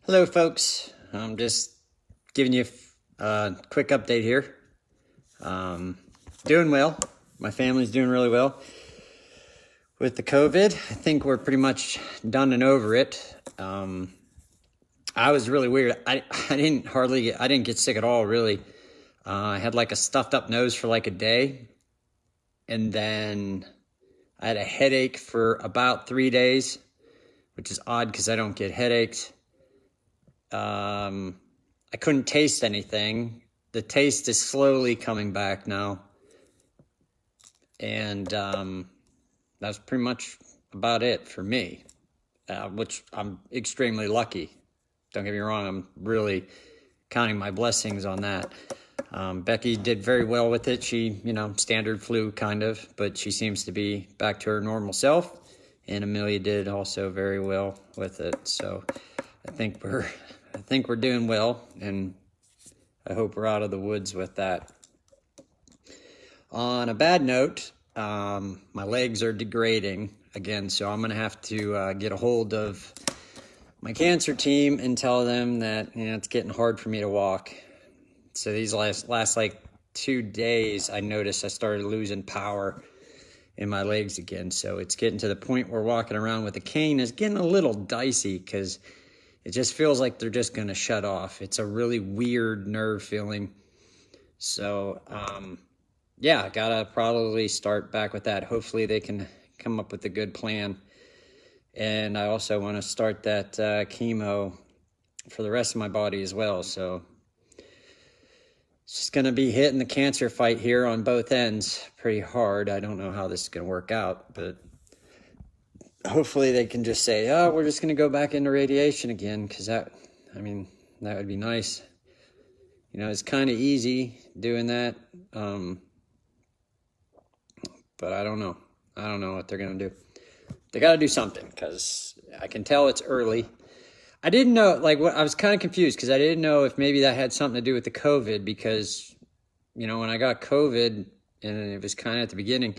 Hello, folks. I'm just giving you a quick update here. Doing well. My family's doing really well with the COVID. I think we're pretty much done and over it. I was really weird. I didn't get sick at all, really. I had like a stuffed up nose for like a day. And then I had a headache for about 3 days, which is odd because I don't get headaches. I couldn't taste anything. The taste is slowly coming back now. And that's pretty much about it for me, which I'm extremely lucky. Don't get me wrong, I'm really counting my blessings on that. Becky did very well with it. She, standard flu kind of, but she seems to be back to her normal self. And Amelia did also very well with it. So I think we're doing well, and I hope we're out of the woods with that. On a bad note, my legs are degrading again, so I'm going to have to get a hold of my cancer team and tell them that it's getting hard for me to walk. So these last like 2 days, I noticed I started losing power in my legs again. So it's getting to the point where walking around with a cane is getting a little dicey because it just feels like they're just going to shut off. It's a really weird nerve feeling. So, I gotta probably start back with that. Hopefully they can come up with a good plan. And I also want to start that chemo for the rest of my body as well. So it's just going to be hitting the cancer fight here on both ends pretty hard. I don't know how this is going to work out, but hopefully they can just say, oh, we're just going to go back into radiation again, because that would be nice. It's kind of easy doing that, but I don't know. I don't know what they're going to do. They got to do something, because I can tell it's early. I didn't know, I was kind of confused, because I didn't know if maybe that had something to do with the COVID, because, when I got COVID, and it was kind of at the beginning,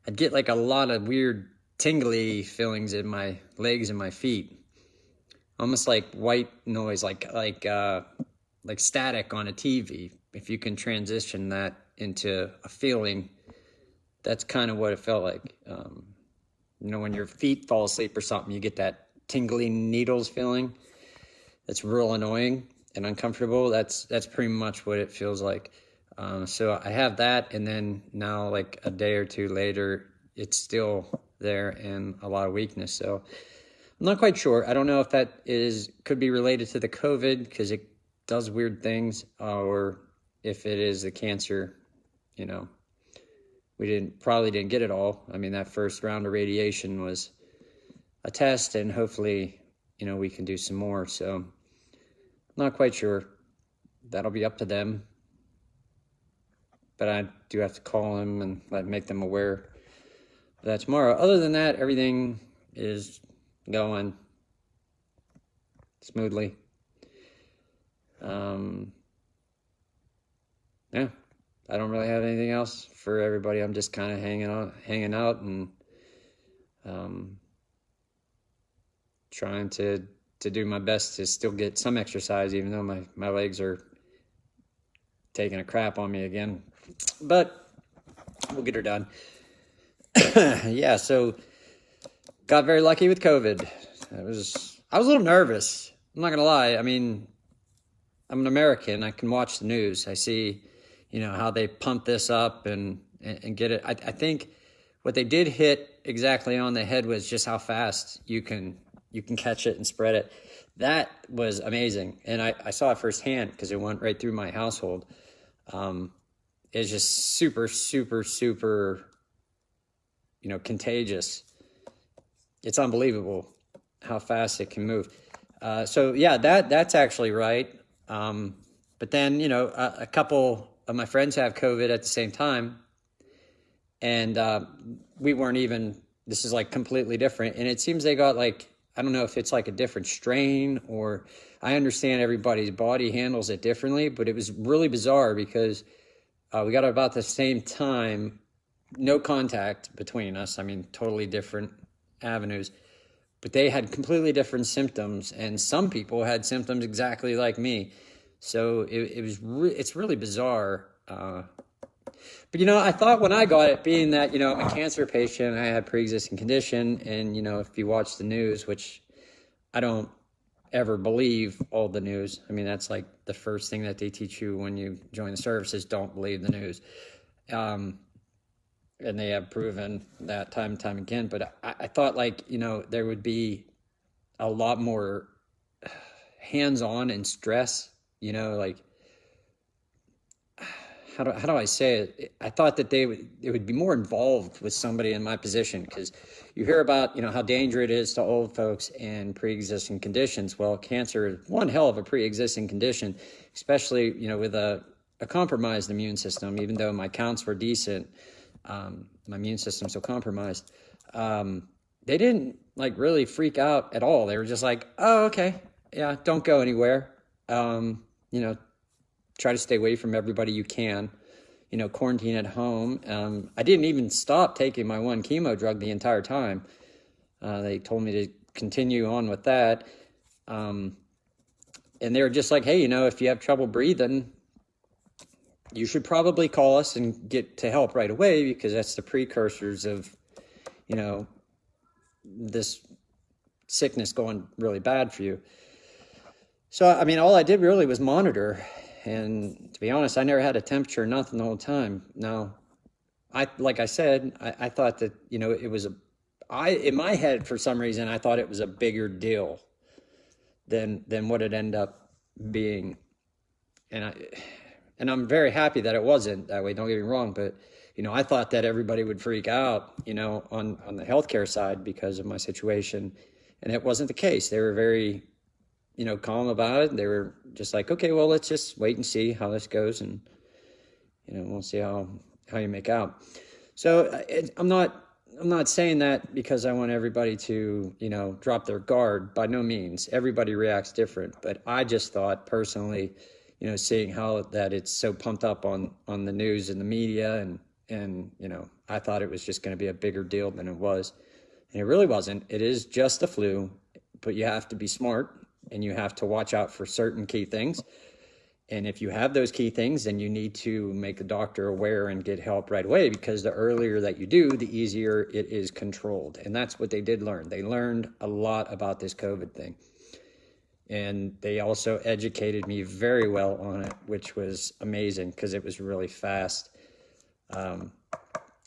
I'd get like a lot of weird tingly feelings in my legs and my feet, almost like white noise, like static on a TV. If you can transition that into a feeling, that's kind of what it felt like. When your feet fall asleep or something, you get that tingly needles feeling. That's real annoying and uncomfortable. That's pretty much what it feels like. So I have that, and then now like a day or two later, it's still there and a lot of weakness. So I'm not quite sure. I don't know if that could be related to the COVID, because it does weird things, or if it is the cancer. We probably didn't get it all. I mean, that first round of radiation was a test, and hopefully, we can do some more. So I'm not quite sure. That'll be up to them. But I do have to call them and make them aware of that tomorrow. Other than that, everything is going smoothly. I don't really have anything else for everybody. I'm just kind of hanging out, and trying to do my best to still get some exercise, even though my legs are taking a crap on me again. But we'll get her done. So got very lucky with COVID. I was a little nervous. I'm not gonna lie. I mean, I'm an American. I can watch the news. I see, how they pump this up and get it. I think what they did hit exactly on the head was just how fast you can catch it and spread it. That was amazing. And I saw it firsthand, because it went right through my household. It's just super, super, super, contagious. It's unbelievable how fast it can move. That's actually right. But then, a couple of my friends have COVID at the same time, and we weren't even, this is like completely different. And it seems they got I don't know if it's like a different strain, or I understand everybody's body handles it differently, but it was really bizarre because we got it about the same time, no contact between us. I mean, totally different avenues. but they had completely different symptoms, and some people had symptoms exactly like me. So it's really bizarre. But, I thought when I got it, being that, I'm a cancer patient, I had pre-existing condition, and, if you watch the news, which I don't ever believe all the news. I mean, that's like the first thing that they teach you when you join the service is don't believe the news. And they have proven that time and time again. But I thought there would be a lot more hands-on and stress, how do I say it? I thought that it would be more involved with somebody in my position, because you hear about, how dangerous it is to old folks and pre-existing conditions. Well, cancer is one hell of a pre-existing condition, especially, with a compromised immune system. Even though my counts were decent, my immune system's so compromised. They didn't really freak out at all. They were just like, oh, okay, yeah, don't go anywhere. Try to stay away from everybody you can, quarantine at home. I didn't even stop taking my one chemo drug the entire time. They told me to continue on with that. And they were just like, hey, if you have trouble breathing, you should probably call us and get to help right away, because that's the precursors of, this sickness going really bad for you. So, I mean, all I did really was monitor. And to be honest, I never had a temperature, nothing the whole time. Now, like I said, I thought that, it was in my head, for some reason, I thought it was a bigger deal than what it ended up being. And I'm very happy that it wasn't that way. Don't get me wrong, but I thought that everybody would freak out, on the healthcare side because of my situation, and it wasn't the case. They were very, calm about it. They were just like, okay, well, let's just wait and see how this goes, and we'll see how you make out. So I'm not saying that because I want everybody to drop their guard. By no means. Everybody reacts different, but I just thought personally, seeing how that it's so pumped up on the news and the media, and I thought it was just going to be a bigger deal than it was, and it really wasn't. It is just a flu, but you have to be smart. And you have to watch out for certain key things. And if you have those key things, then you need to make the doctor aware and get help right away, because the earlier that you do, the easier it is controlled. And that's what they did learn. They learned a lot about this COVID thing. And they also educated me very well on it, which was amazing because it was really fast.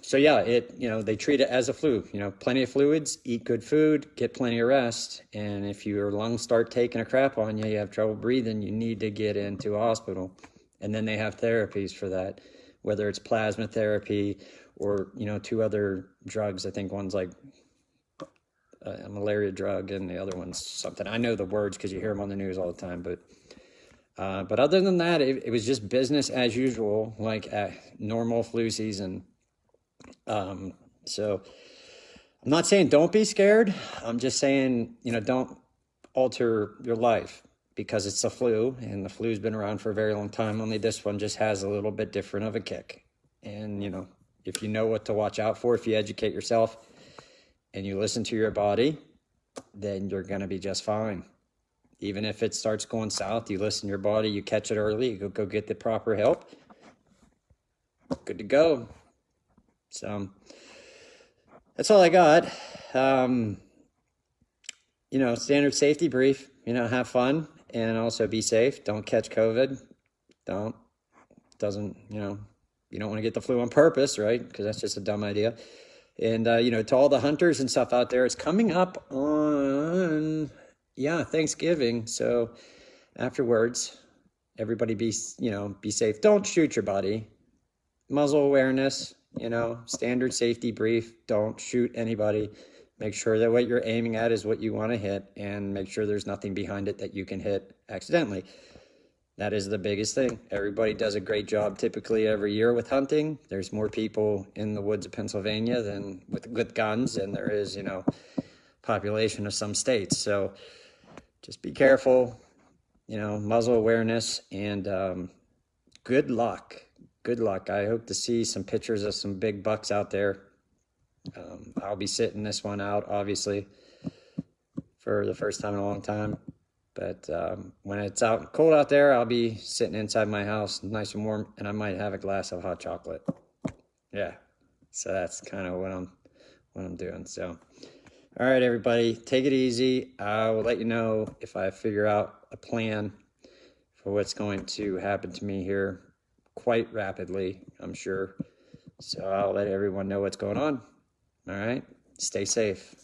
So yeah, they treat it as a flu, plenty of fluids, eat good food, get plenty of rest. And if your lungs start taking a crap on you, you have trouble breathing, you need to get into a hospital. And then they have therapies for that, whether it's plasma therapy or, 2 other drugs. I think one's like a malaria drug and the other one's something. I know the words because you hear them on the news all the time, but other than that, it was just business as usual, like a normal flu season. So I'm not saying don't be scared. I'm just saying, don't alter your life because it's a flu, and the flu's been around for a very long time. Only this one just has a little bit different of a kick. And, if you know what to watch out for, if you educate yourself and you listen to your body, then you're going to be just fine. Even if it starts going south, you listen to your body, you catch it early, you go get the proper help. Good to go. So that's all I got. Standard safety brief, have fun and also be safe. Don't catch COVID. You don't want to get the flu on purpose, right? Because that's just a dumb idea. And, to all the hunters and stuff out there, it's coming up on, Thanksgiving. So afterwards, everybody be safe. Don't shoot your buddy. Muzzle awareness. Standard safety brief, don't shoot anybody. Make sure that what you're aiming at is what you want to hit, and make sure there's nothing behind it that you can hit accidentally. That is the biggest thing. Everybody does a great job typically every year with hunting. There's more people in the woods of Pennsylvania than with guns, and there is, population of some states. So just be careful, muzzle awareness, and good luck. Good luck. I hope to see some pictures of some big bucks out there. I'll be sitting this one out, obviously. for the first time in a long time. But when it's cold out there, I'll be sitting inside my house, nice and warm, and I might have a glass of hot chocolate. Yeah, so that's kind of what I'm doing. So, all right, everybody, take it easy. I will let you know if I figure out a plan for what's going to happen to me here quite rapidly, I'm sure. So I'll let everyone know what's going on. All right, stay safe.